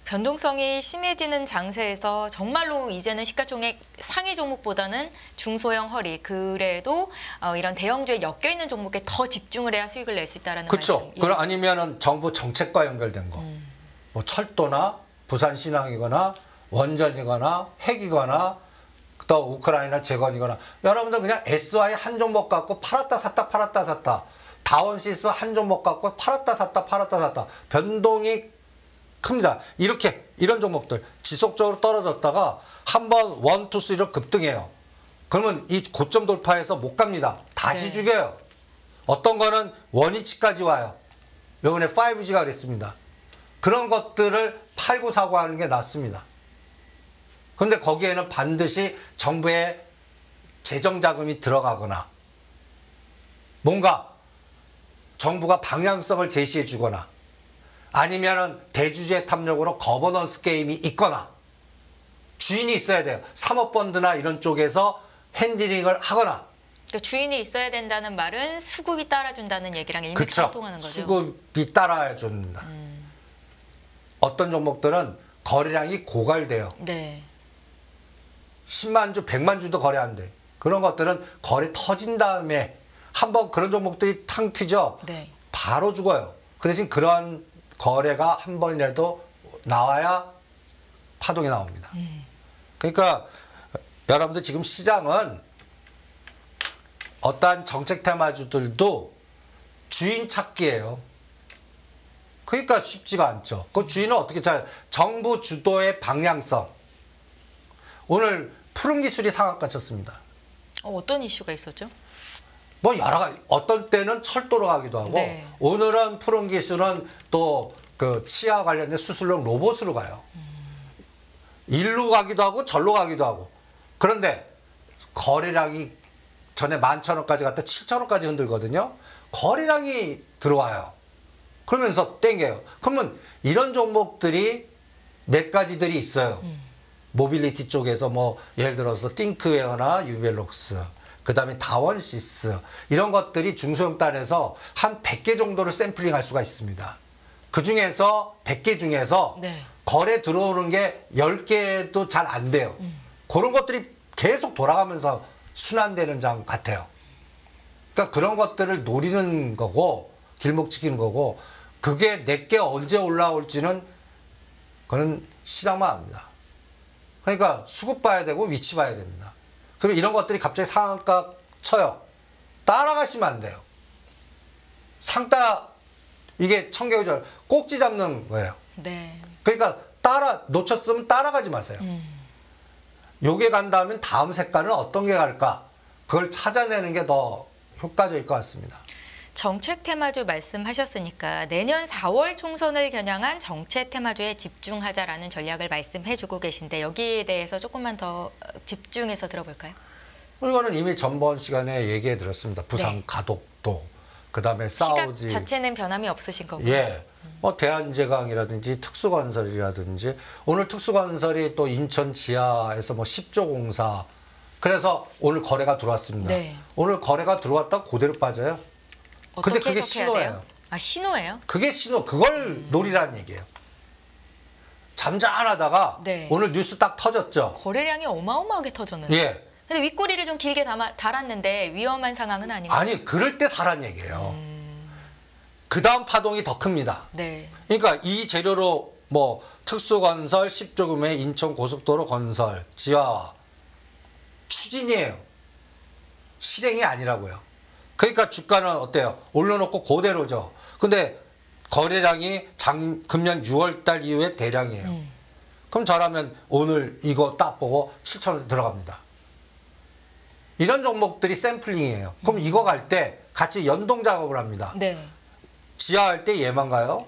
변동성이 심해지는 장세에서 정말로 이제는 시가총액 상위 종목보다는 중소형 허리, 그래도 이런 대형주에 엮여있는 종목에 더 집중을 해야 수익을 낼 수 있다는 그렇죠. 말씀. 그럼 아니면은 정부 정책과 연결된 거. 뭐 철도나 부산신항이거나 원전이거나 핵이거나 또 우크라이나 재건이거나 여러분들 그냥 SY 한 종목 갖고 팔았다 샀다 팔았다 샀다 다원시스 한 종목 갖고 팔았다 샀다 팔았다 샀다 변동이 큽니다. 이렇게 이런 종목들 지속적으로 떨어졌다가 한번 1, 2, 3로 급등해요. 그러면 이 고점 돌파해서 못 갑니다. 다시 죽여요. 어떤 거는 원위치까지 와요. 이번에 5G가 그랬습니다. 그런 것들을 팔고 사고 하는 게 낫습니다. 그런데 거기에는 반드시 정부의 재정자금이 들어가거나 뭔가 정부가 방향성을 제시해 주거나 아니면은 대주주의 탐욕으로 거버넌스 게임이 있거나 주인이 있어야 돼요. 사모펀드나 이런 쪽에서 핸들링을 하거나. 그러니까 주인이 있어야 된다는 말은 수급이 따라준다는 얘기랑 일맥상통하는 거죠. 수급이 따라준다. 어떤 종목들은 거래량이 고갈돼요. 네. 10만 주, 100만 주도 거래 안 돼. 그런 것들은 거래 터진 다음에 한번 그런 종목들이 탕 튀죠. 네. 바로 죽어요. 그 대신 그런 거래가 한 번이라도 나와야 파동이 나옵니다. 그러니까 여러분들 지금 시장은 어떠한 정책 테마주들도 주인 찾기예요. 그러니까 쉽지가 않죠. 그 주인은 어떻게 찾아요? 정부 주도의 방향성. 오늘 푸른 기술이 상한가 쳤습니다. 어떤 이슈가 있었죠? 뭐 여러 가지 어떤 때는 철도로 가기도 하고 네. 오늘은 푸른 기술은 또 그 치아 관련된 수술용 로봇으로 가요. 일로 가기도 하고 절로 가기도 하고. 그런데 거래량이 전에 11,000원까지 갔다 7,000원까지 흔들거든요. 거래량이 들어와요. 그러면서 땡겨요. 그러면 이런 종목들이 몇 가지들이 있어요. 모빌리티 쪽에서 뭐 예를 들어서 띵크웨어나 유벨록스, 그 다음에 다원시스 이런 것들이 중소형 단에서 한 100개 정도를 샘플링 할 수가 있습니다. 그 중에서 100개 중에서 네. 거래 들어오는 게 10개도 잘 안 돼요. 그런 것들이 계속 돌아가면서 순환되는 장 같아요. 그러니까 그런 것들을 노리는 거고 길목 지키는 거고 그게 내게 언제 올라올지는 그건 시장만 압니다. 그러니까 수급 봐야 되고 위치 봐야 됩니다. 그리고 이런 것들이 갑자기 상한가 쳐요. 따라가시면 안 돼요. 상따 이게 청개구절 꼭지 잡는 거예요. 네. 그러니까 놓쳤으면 따라가지 마세요. 요게 간다면 다음 색깔은 어떤 게 갈까? 그걸 찾아내는 게 더 효과적일 것 같습니다. 정책 테마주 말씀하셨으니까 내년 4월 총선을 겨냥한 정책 테마주에 집중하자라는 전략을 말씀해주고 계신데 여기에 대해서 조금만 더 집중해서 들어볼까요? 이거는 이미 전번 시간에 얘기해 드렸습니다. 부산 네. 가덕도, 그 다음에 시각 사우디. 자체는 변함이 없으신 거고요. 예. 뭐 대한제강이라든지 특수건설이라든지 오늘 특수건설이 또 인천 지하에서 뭐 10조 공사. 그래서 오늘 거래가 들어왔습니다. 네. 오늘 거래가 들어왔다가 그대로 빠져요. 근데 어떻게 그게 해석해야 신호예요. 돼요? 아, 신호예요? 그게 신호, 그걸 노리라는 얘기예요. 잠잠하다가 네. 오늘 뉴스 딱 터졌죠. 거래량이 어마어마하게 터졌는데. 예. 근데 윗꼬리를 좀 길게 달았는데 위험한 상황은 아닌가요? 아니, 그럴 때 사란 얘기예요. 그 다음 파동이 더 큽니다. 네. 그러니까 이 재료로 뭐 특수건설 10조 금의 인천고속도로 건설, 지하 추진이에요. 실행이 아니라고요. 그러니까 주가는 어때요? 올려놓고 그대로죠. 근데 거래량이 금년 6월달 이후에 대량이에요. 그럼 저라면 오늘 이거 딱 보고 7,000원에 들어갑니다. 이런 종목들이 샘플링이에요. 그럼 이거 갈 때 같이 연동 작업을 합니다. 네. 지하할 때 얘만 가요?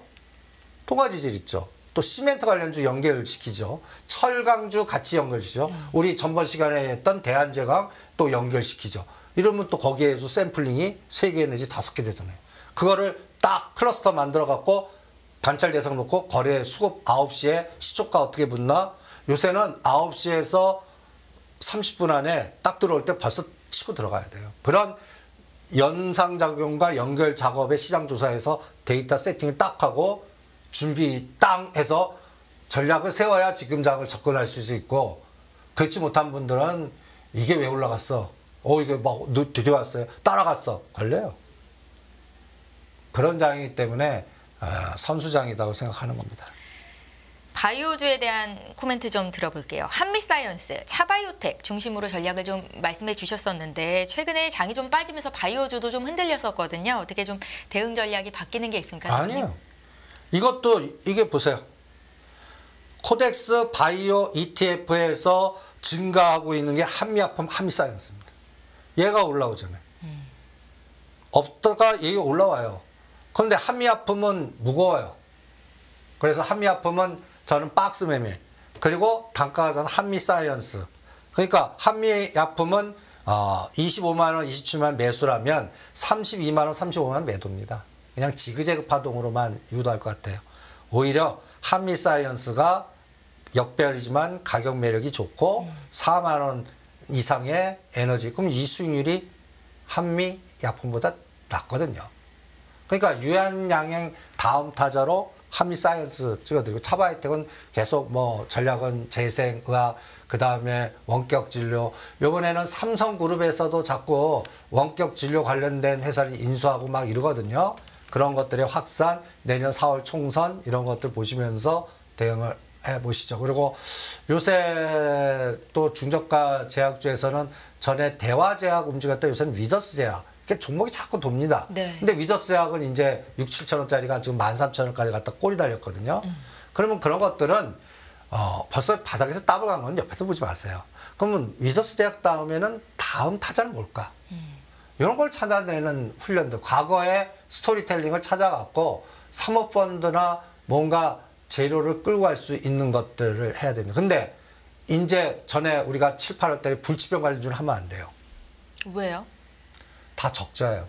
토가지질 있죠. 또 시멘트 관련주 연결시키죠. 철강주 같이 연결시키죠. 우리 전번 시간에 했던 대한제강 또 연결시키죠. 이러면 또 거기에서 샘플링이 3개 내지 5개 되잖아요. 그거를 딱 클러스터 만들어 갖고 관찰 대상 놓고 거래 수급 9시에 시초가 어떻게 붙나? 요새는 9시에서 30분 안에 딱 들어올 때 벌써 치고 들어가야 돼요. 그런 연상작용과 연결 작업의 시장 조사에서 데이터 세팅을 딱 하고 준비 땅 해서 전략을 세워야 지금장을 접근할 수 있고 그렇지 못한 분들은 이게 왜 올라갔어? 이게 막 들여왔어요. 따라갔어. 걸려요. 그런 장이기 때문에 선수장이라고 생각하는 겁니다. 바이오주에 대한 코멘트 좀 들어볼게요. 한미사이언스, 차바이오텍 중심으로 전략을 좀 말씀해 주셨었는데 최근에 장이 좀 빠지면서 바이오주도 좀 흔들렸었거든요. 어떻게 좀 대응 전략이 바뀌는 게 있습니까? 아니요. 이게 보세요. 코덱스 바이오 ETF에서 증가하고 있는 게 한미약품 한미사이언스입니다. 얘가 올라오잖아요. 없다가 얘가 올라와요. 그런데 한미약품은 무거워요. 그래서 한미약품은 저는 박스 매매. 그리고 단가가 저는 한미사이언스. 그러니까 한미약품은 25만 원, 27만 원 매수라면 32만 원, 35만 원 매도입니다. 그냥 지그재그 파동으로만 유도할 것 같아요. 오히려 한미사이언스가 역배열이지만 가격 매력이 좋고 4만 원 이상의 에너지. 그럼 이 수익률이 한미약품보다 낮거든요. 그러니까 유한양행 다음 타자로 한미사이언스 찍어드리고 차바이오텍은 계속 뭐 전략은 재생의학 그다음에 원격진료 이번에는 삼성그룹에서도 자꾸 원격진료 관련된 회사를 인수하고 막 이러거든요. 그런 것들의 확산 내년 4월 총선 이런 것들 보시면서 대응을 해보시죠. 그리고 요새 또 중저가 제약주에서는 전에 대화제약 움직였다 요새는 위더스제약 종목이 자꾸 돕니다. 네. 근데 위더스제약은 이제 6, 7천 원짜리가 지금 13,000원까지 갔다 꼬리 달렸거든요. 그러면 그런 것들은 벌써 바닥에서 따블 간 건 옆에서 보지 마세요. 그러면 위더스제약 다음에는 다음 타자는 뭘까? 이런 걸 찾아내는 훈련들. 과거의 스토리텔링을 찾아갖고 사모펀드나 뭔가 재료를 끌고 갈 수 있는 것들을 해야 됩니다. 근데 이제 전에 우리가 7, 8월 때 불치병 관련주는 하면 안 돼요. 왜요? 다 적자예요.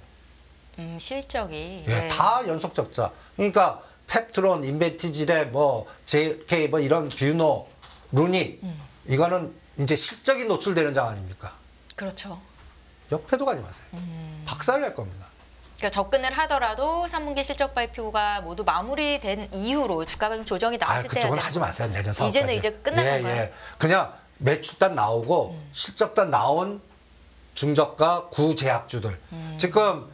실적이. 예, 네. 다 연속 적자. 그러니까 펩트론, 인벤티질의 뭐 JK 뭐 이런 뷰노, 루닉 이거는 이제 실적이 노출되는 장 아닙니까? 그렇죠. 옆에도 가지 마세요. 박살 낼 겁니다. 그러니까 접근을 하더라도 3분기 실적 발표가 모두 마무리된 이후로 주가가 좀 조정이 나왔을 때 그쪽은 하지 마세요. 내년 4월까지. 이제는 이제 끝난 건가요? 예. 그냥 매출단 나오고 실적단 나온 중저가 구제약주들. 지금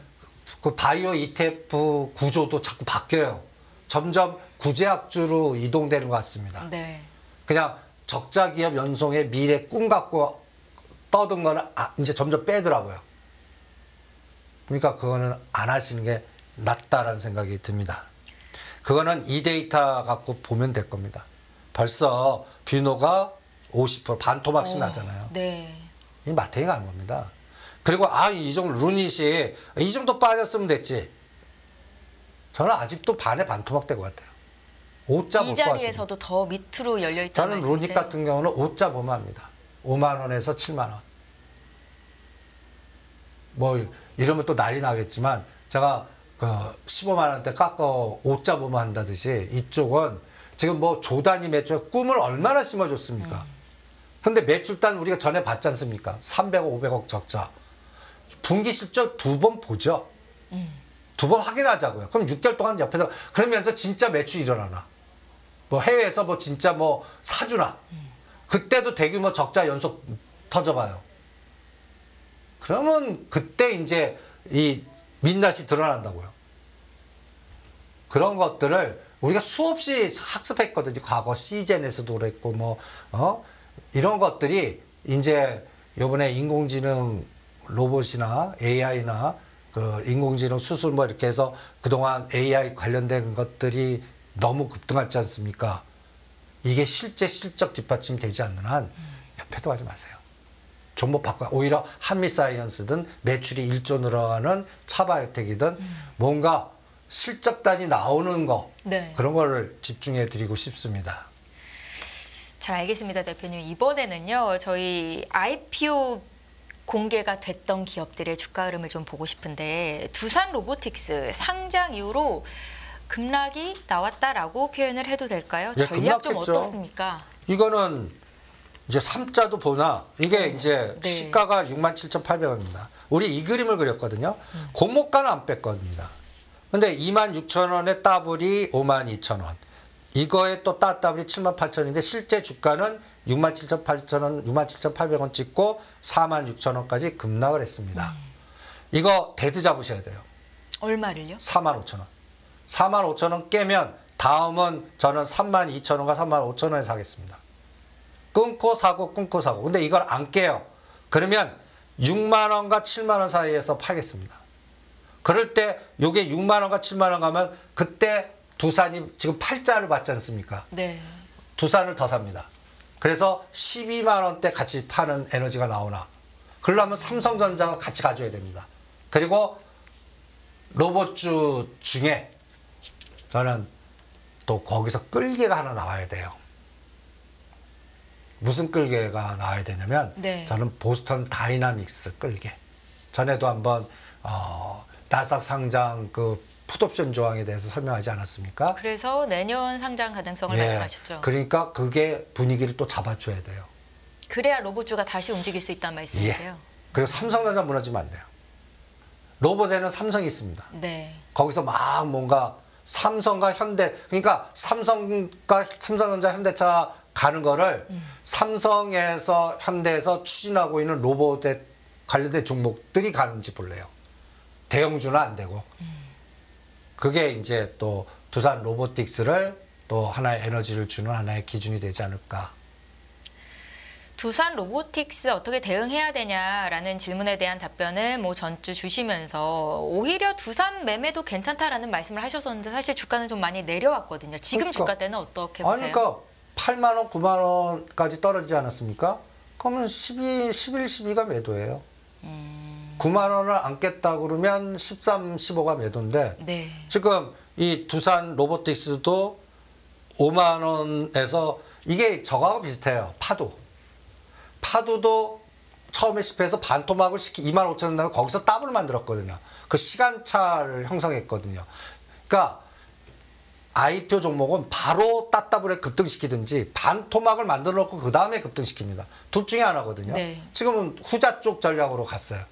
그 바이오 ETF 구조도 자꾸 바뀌어요. 점점 구제약주로 이동되는 것 같습니다. 네. 그냥 적자 기업 연송의 미래 꿈 갖고 떠든 거는 이제 점점 빼더라고요. 그러니까 그거는 안 하시는 게 낫다라는 생각이 듭니다. 그거는 이 데이터 갖고 보면 될 겁니다. 벌써 뷰노가 50% 반토막씩 나잖아요. 네. 이 마탱이 가는 겁니다. 그리고 이 정도 루닛이 이 정도 빠졌으면 됐지. 저는 아직도 반에 반토막 될 것 같아요. 5자 볼 이 것 같아요. 자리에서도 더 밑으로 열려 있다는 저는 말씀이세요? 루닛 같은 경우는 5자 보면 합니다. 5만 원에서 7만 원. 뭐 이러면 또 난리 나겠지만 제가 그 15만 원대 깎아 5자 보면 한다듯이 이쪽은 지금 뭐 조단위 매출 꿈을 얼마나 심어줬습니까? 근데 매출단 우리가 전에 봤지 않습니까? 300억, 500억 적자. 분기 실적 2번 보죠. 2번 확인하자고요. 그럼 6개월 동안 옆에서 그러면서 진짜 매출이 일어나나? 뭐 해외에서 뭐 진짜 뭐 사주나? 그때도 대규모 적자 연속 터져봐요. 그러면 그때 이제 이 민낯이 드러난다고요. 그런 것들을 우리가 수없이 학습했거든요. 과거 시젠에서도 그랬고 뭐 이런 것들이 이제 이번에 인공지능 로봇이나 AI나 그 인공지능 수술 뭐 이렇게 해서 그동안 AI 관련된 것들이 너무 급등하지 않습니까? 이게 실제 실적 뒷받침이 되지 않는 한 옆에도 가지 마세요. 종목 바꿔. 오히려 한미사이언스든 매출이 1조 늘어가는 차바이오텍이든 뭔가 실적단이 나오는 거 네. 그런 거를 집중해 드리고 싶습니다. 잘 알겠습니다, 대표님. 이번에는요, 저희 IPO 공개가 됐던 기업들의 주가 흐름을 좀 보고 싶은데 두산 로보틱스 상장 이후로 급락이 나왔다라고 표현을 해도 될까요? 예, 전략 좀 급락했죠. 어떻습니까? 이거는 이제 3자도 보나 이게 이제 네. 시가가 67,800원입니다. 우리 이 그림을 그렸거든요. 공모가는 안 뺐거든요. 근데 26,000원에 더블이 52,000원. 이거에 또 따따블이 78,000원인데 실제 주가는 67,800원, 67,800원 찍고 46,000원까지 급락을 했습니다. 이거 데드 잡으셔야 돼요. 얼마를요? 45,000원. 45,000원 깨면 다음은 저는 32,000원과 35,000원에 사겠습니다. 끊고 사고 끊고 사고. 근데 이걸 안 깨요. 그러면 6만 원과 7만 원 사이에서 팔겠습니다. 그럴 때 요게 6만 원과 7만 원 가면 그때 두산이 지금 8자를 받지 않습니까? 네. 두산을 더 삽니다. 그래서 12만 원대 같이 파는 에너지가 나오나. 그러려면 삼성전자가 같이 가져야 됩니다. 그리고 로봇주 중에 저는 또 거기서 끌개가 하나 나와야 돼요. 무슨 끌개가 나와야 되냐면 네. 저는 보스턴 다이나믹스 끌개. 전에도 한번 나스닥 상장 그 풋옵션 조항에 대해서 설명하지 않았습니까? 그래서 내년 상장 가능성을 예. 말씀하셨죠. 그러니까 그게 분위기를 또 잡아줘야 돼요. 그래야 로봇주가 다시 움직일 수 있다는 말씀이세요? 예. 그리고 삼성전자 무너지면 안 돼요. 로봇에는 삼성이 있습니다. 네. 거기서 막 뭔가 삼성과 현대, 그러니까 삼성전자 현대차 가는 거를 삼성에서 현대에서 추진하고 있는 로봇에 관련된 종목들이 가는지 볼래요. 대형주는 안 되고. 그게 이제 또 두산 로보틱스를 또 하나의 에너지를 주는 하나의 기준이 되지 않을까. 두산 로보틱스 어떻게 대응해야 되냐라는 질문에 대한 답변을 뭐 전주 주시면서 오히려 두산 매매도 괜찮다라는 말씀을 하셨었는데 사실 주가는 좀 많이 내려왔거든요. 지금 그러니까, 주가 때는 어떻게 보세요? 아니, 그러니까 8만 원, 9만 원까지 떨어지지 않았습니까? 그러면 11, 12가 매도예요. 9만 원을 안 깼다 그러면 13, 15가 매도인데 네. 지금 이 두산 로보틱스도 5만 원에서 이게 저거하고 비슷해요. 파두도 처음에 실패해서 반토막을 시키 2만 5천 원 나면 거기서 더블을 만들었거든요. 그 시간차를 형성했거든요. 그러니까 IPO 종목은 바로 따따블에 급등시키든지 반토막을 만들어 놓고 그 다음에 급등시킵니다. 둘 중에 하나거든요. 네. 지금은 후자 쪽 전략으로 갔어요.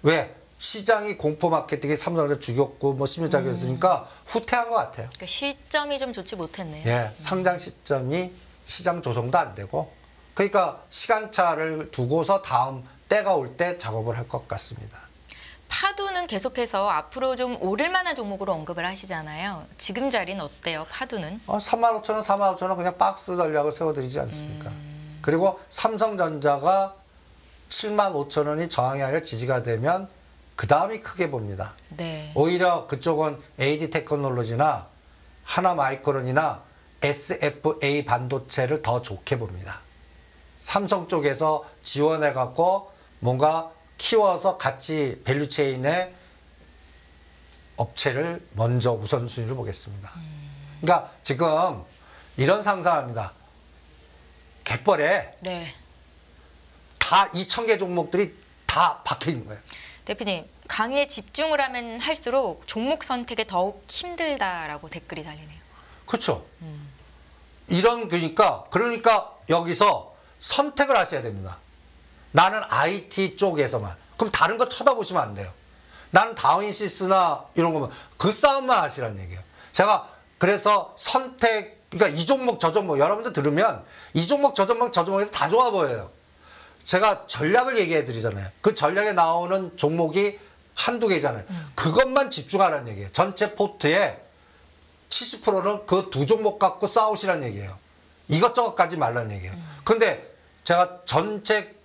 왜? 시장이 공포 마케팅에 삼성전자 죽였고 뭐 심리작이었으니까 후퇴한 것 같아요. 그러니까 시점이 좀 좋지 못했네요. 예, 상장 시점이 시장 조성도 안 되고 그러니까 시간차를 두고서 다음 때가 올 때 작업을 할 것 같습니다. 파두는 계속해서 앞으로 좀 오를 만한 종목으로 언급을 하시잖아요. 지금 자리는 어때요? 파두는? 3만 5천 원, 4만 5천 원 그냥 박스 전략을 세워드리지 않습니까? 그리고 삼성전자가 7만 5천 원이 저항이 아니라 지지가 되면 그 다음이 크게 봅니다. 네. 오히려 그쪽은 AD 테크놀로지나 하나마이크론이나 SFA 반도체를 더 좋게 봅니다. 삼성 쪽에서 지원해갖고 뭔가 키워서 같이 밸류체인의 업체를 먼저 우선순위로 보겠습니다. 그러니까 지금 이런 상상합니다. 갯벌에 네. 다 2,000개 종목들이 다 박혀 있는 거예요. 대표님, 강의에 집중을 하면 할수록 종목 선택에 더욱 힘들다라고 댓글이 달리네요. 그렇죠. 이런 그러니까 여기서 선택을 하셔야 됩니다. 나는 IT 쪽에서만. 그럼 다른 거 쳐다보시면 안 돼요. 나는 다윈시스나 이런 거면 그 싸움만 하시라는 얘기예요. 제가 그래서 그러니까 이 종목 저 종목 여러분들 들으면 이 종목 저 종목에서 다 좋아 보여요. 제가 전략을 얘기해 드리잖아요. 그 전략에 나오는 종목이 한두 개잖아요. 그것만 집중하라는 얘기예요. 전체 포트의 70%는 그 두 종목 갖고 싸우시라는 얘기예요. 이것저것 까지 말라는 얘기예요. 근데 제가 전체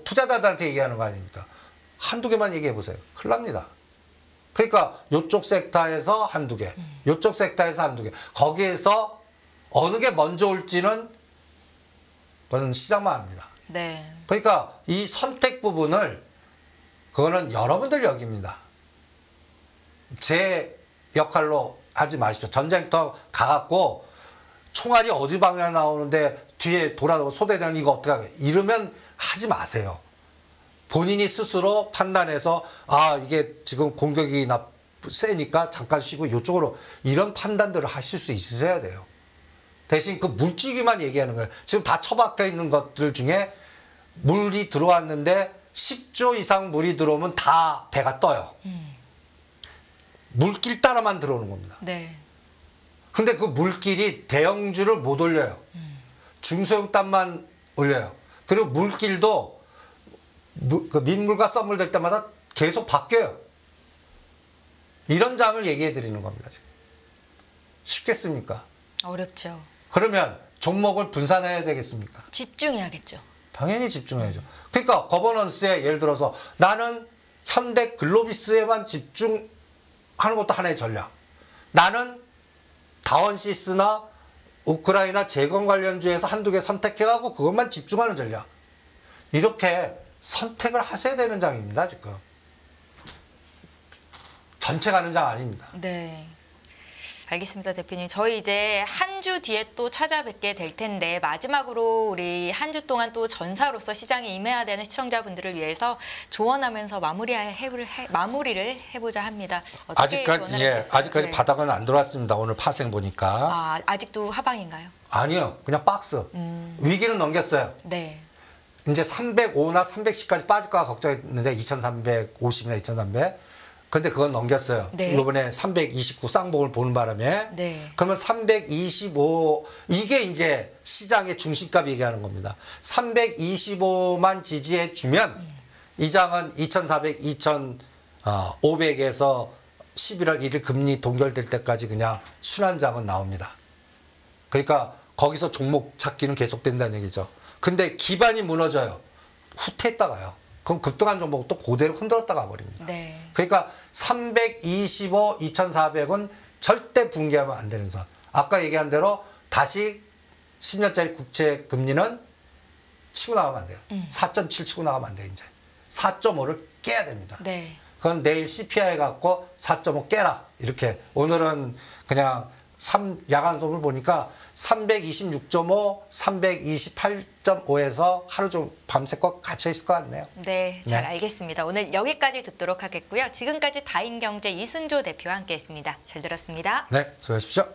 투자자들한테 얘기하는 거 아닙니까? 한두 개만 얘기해 보세요. 큰일 납니다. 그러니까 요쪽 섹터에서 한두 개, 요쪽 섹터에서 한두 개. 거기에서 어느 게 먼저 올지는 그건 시장만 합니다. 네. 그러니까 이 선택 부분을 그거는 여러분들 역입니다. 제 역할로 하지 마십시오. 전쟁터 가갖고 총알이 어디 방향에 나오는데 뒤에 돌아오고 소대장 이거 어떻게 하게 이러면 하지 마세요. 본인이 스스로 판단해서 이게 지금 공격이 세니까 잠깐 쉬고 이쪽으로 이런 판단들을 하실 수 있으셔야 돼요. 대신 그 물질기만 얘기하는 거예요. 지금 다 처박혀 있는 것들 중에 물이 들어왔는데 10조 이상 물이 들어오면 다 배가 떠요. 물길 따라만 들어오는 겁니다. 네. 근데 그 물길이 대형주를 못 올려요. 중소형단만 올려요. 그리고 물길도 그 민물과 썸물 될 때마다 계속 바뀌어요. 이런 장을 얘기해 드리는 겁니다. 지금. 쉽겠습니까? 어렵죠. 그러면 종목을 분산해야 되겠습니까? 집중해야겠죠. 당연히 집중해야죠. 그러니까 거버넌스에 예를 들어서 나는 현대 글로비스에만 집중하는 것도 하나의 전략. 나는 다원시스나 우크라이나 재건 관련주에서 한두 개 선택해가고 그것만 집중하는 전략. 이렇게 선택을 하셔야 되는 장입니다. 지금. 전체 가는 장 아닙니다. 네. 알겠습니다, 대표님. 저희 이제 한 주 뒤에 또 찾아뵙게 될 텐데 마지막으로 우리 한 주 동안 또 전사로서 시장에 임해야 되는 시청자분들을 위해서 조언하면서 마무리를 해보자 합니다. 아직까지 네. 바닥은 안 들어왔습니다. 오늘 파생 보니까. 아직도 하방인가요? 아니요, 그냥 박스. 위기는 넘겼어요. 네. 이제 305나 310까지 빠질까 걱정했는데 2350이나 2300. 근데 그건 넘겼어요. 네. 이번에 329 쌍봉을 보는 바람에. 네. 그러면 325 이게 이제 시장의 중심값 얘기하는 겁니다. 325만 지지해 주면 이 장은 2400, 2500에서 11월 1일 금리 동결될 때까지 그냥 순환장은 나옵니다. 그러니까 거기서 종목 찾기는 계속된다는 얘기죠. 근데 기반이 무너져요. 후퇴했다가요. 그럼 급등한 종목 또 그대로 흔들었다 가버립니다. 네. 그러니까 325, 2400은 절대 붕괴하면 안 되는 선. 아까 얘기한 대로 다시 10년짜리 국채 금리는 치고 나가면 안 돼요. 4.7 치고 나가면 안 돼요. 이제 4.5를 깨야 됩니다. 네. 그건 내일 CPI 갖고 4.5 깨라. 이렇게 오늘은 그냥 야간 소음을 보니까 326.5, 328.5에서 하루 종 밤새껏 갇혀 있을 것 같네요. 네, 잘 네. 알겠습니다. 오늘 여기까지 듣도록 하겠고요. 지금까지 다인경제 이순조 대표와 함께했습니다. 잘 들었습니다. 네, 수고하십시오.